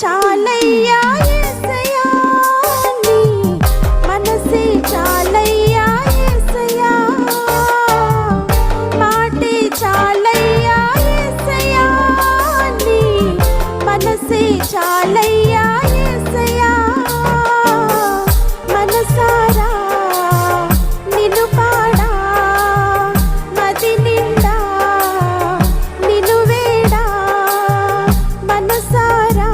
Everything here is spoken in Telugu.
చాలయ్యా యేసయ్యా, నీ మనసే చాలయ్యా యేసయ్యా, మాటే చాలయ్యా యేసయ్యా, నీ మనసే చాలయ్యా యేసయ్యా, మనసారా నిన్ను పాడా, మది నిండా నిన్ను వేడా, మనసారా